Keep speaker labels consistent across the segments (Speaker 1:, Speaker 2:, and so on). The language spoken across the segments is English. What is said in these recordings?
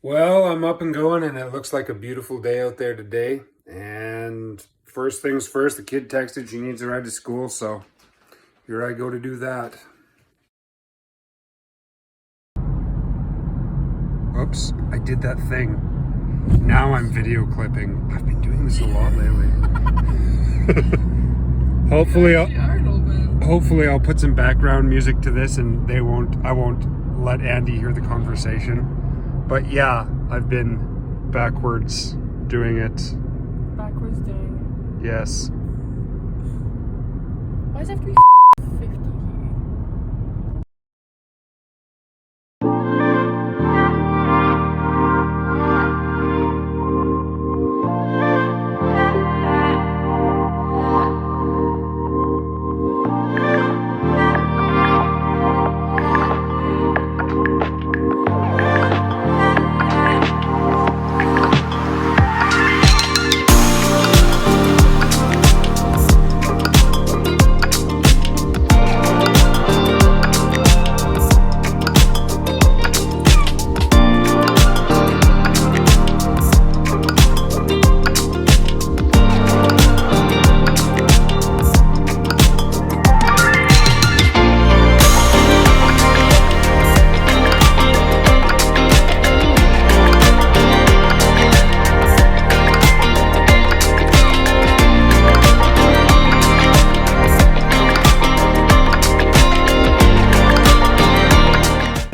Speaker 1: Well, I'm up and going, and it looks like a beautiful day out there today. And first things first, the kid texted she needs a ride to school, so here I go to do that. Oops, I did that thing. Now I'm video clipping. I've been doing this a lot lately. Hopefully I'll put some background music to this, and I won't let Andy hear the conversation. But yeah, I've been backwards doing it.
Speaker 2: Backwards doing it.
Speaker 1: Yes.
Speaker 2: Why does it have to be 50?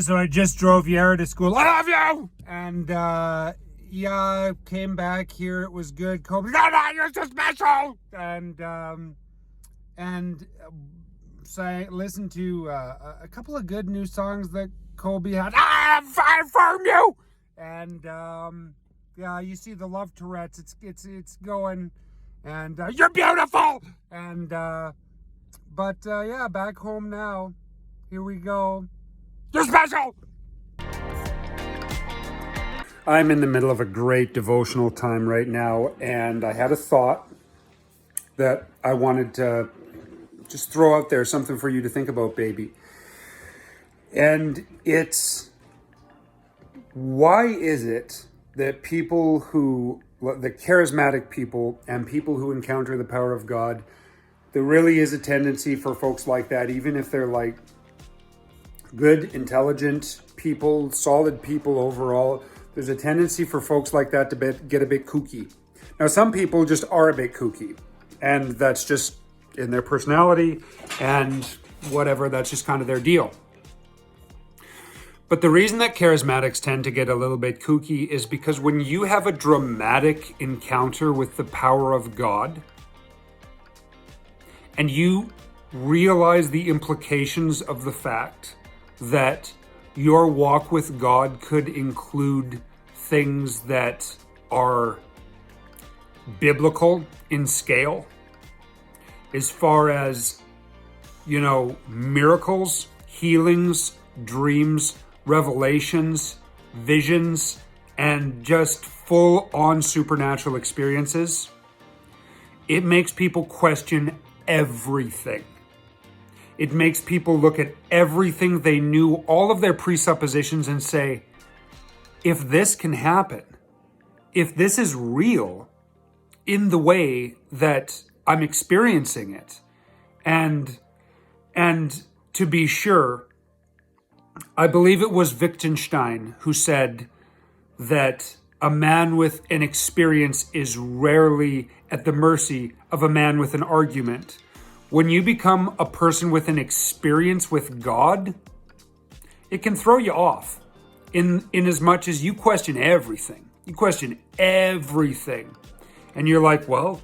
Speaker 1: So I just drove Yara to school. I love you! And yeah, came back here. It was good. Kobe, no, you're so special! And listened to a couple of good new songs that Colby had. I'm fine from you! And yeah, you see the love Tourette's. It's going. And you're beautiful! And but yeah, back home now. Here we go. You're special! I'm in the middle of a great devotional time right now, and I had a thought that I wanted to just throw out there, something for you to think about, baby. And it's, why is it that the charismatic people and people who encounter the power of God, there really is a tendency for folks like that, even if they're like good, intelligent people, solid people overall, there's a tendency for folks like that to get a bit kooky. Now, some people just are a bit kooky, and that's just in their personality and whatever, that's just kind of their deal. But the reason that charismatics tend to get a little bit kooky is because when you have a dramatic encounter with the power of God, and you realize the implications of the fact that your walk with God could include things that are biblical in scale, as far as, miracles, healings, dreams, revelations, visions, and just full-on supernatural experiences. It makes people question everything. It makes people look at everything they knew, all of their presuppositions, and say, if this can happen, if this is real in the way that I'm experiencing it, and to be sure, I believe it was Wittgenstein who said that a man with an experience is rarely at the mercy of a man with an argument. When you become a person with an experience with God, it can throw you off in as much as you question everything. You question everything. And you're like, well,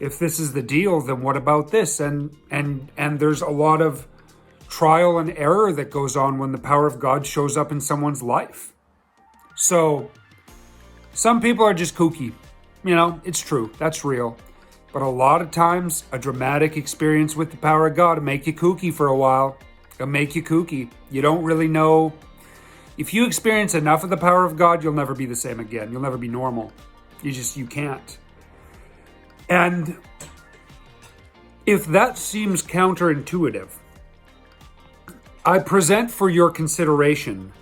Speaker 1: if this is the deal, then what about this? And there's a lot of trial and error that goes on when the power of God shows up in someone's life. So some people are just kooky. It's true. That's real. But a lot of times, a dramatic experience with the power of God will make you kooky for a while. It'll make you kooky. You don't really know. If you experience enough of the power of God, you'll never be the same again. You'll never be normal. You can't. And if that seems counterintuitive, I present for your consideration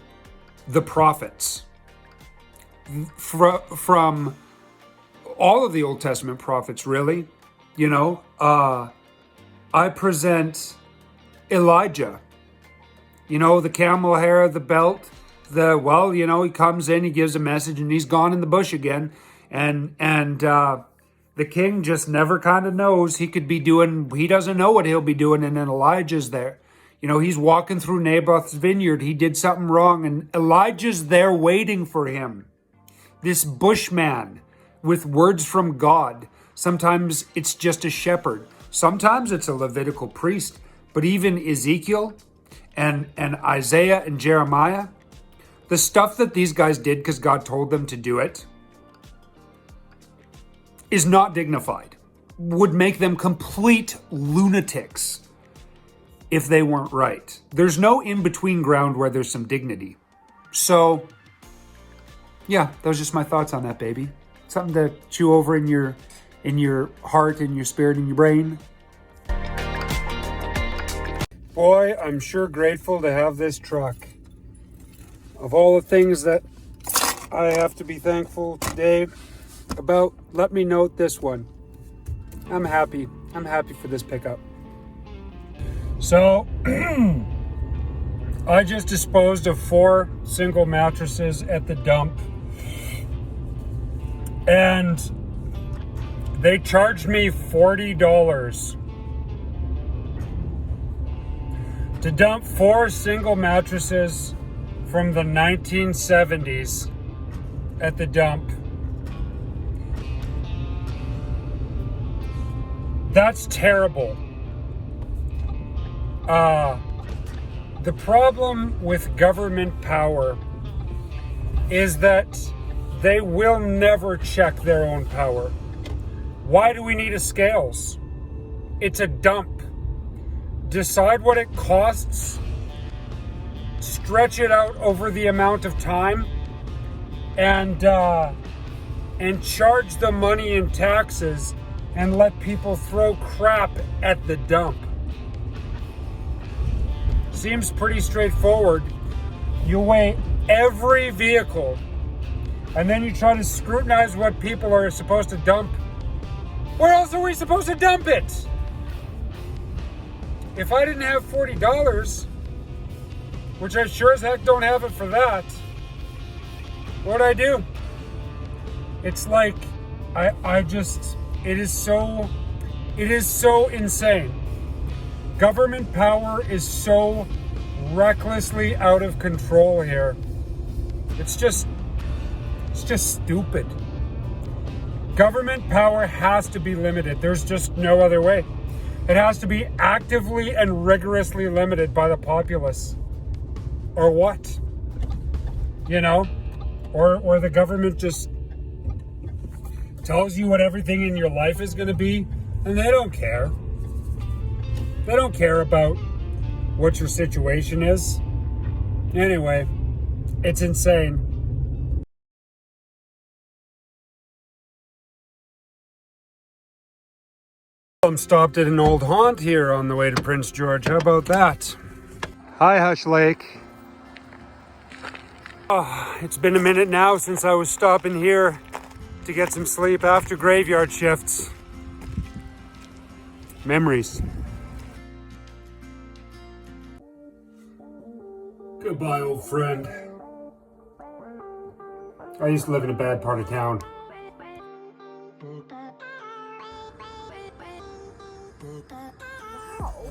Speaker 1: the prophets. from all of the Old Testament prophets, really. I present Elijah. The camel hair, the belt, he comes in, he gives a message, and he's gone in the bush again. And the king just never kind of knows. He doesn't know what he'll be doing, and then Elijah's there. He's walking through Naboth's vineyard. He did something wrong, and Elijah's there waiting for him. This bushman with words from God. Sometimes it's just a shepherd. Sometimes it's a Levitical priest. But even Ezekiel and Isaiah and Jeremiah, the stuff that these guys did because God told them to do it is not dignified. Would make them complete lunatics if they weren't right. There's no in-between ground where there's some dignity. So, yeah, those are just my thoughts on that, baby. Something to chew over in your heart, in your spirit, in your brain. Boy, I'm sure grateful to have this truck. Of all the things that I have to be thankful today about, let me note this one. I'm happy. I'm happy for this pickup. So, I just disposed of 4 single mattresses at the dump. And they charged me $40 to dump 4 single mattresses from the 1970s at the dump. That's terrible. The problem with government power is that they will never check their own power. Why do we need a scales? It's a dump. Decide what it costs, stretch it out over the amount of time, and charge the money in taxes and let people throw crap at the dump. Seems pretty straightforward. You weigh every vehicle, and then you try to scrutinize what people are supposed to dump. Where else are we supposed to dump it? If I didn't have $40, which I sure as heck don't have it for that, what'd I do? It's like, it is so insane. Government power is so recklessly out of control here. It's just stupid. Government power has to be limited. There's just no other way. It has to be actively and rigorously limited by the populace. Or what? Or the government just tells you what everything in your life is going to be, and they don't care. They don't care about what your situation is. Anyway, it's insane. I'm stopped at an old haunt here on the way to Prince George. How about that? Hi, Hush Lake. It's been a minute now since I was stopping here to get some sleep after graveyard shifts. Memories. Goodbye, old friend. I used to live in a bad part of town.
Speaker 3: Wow.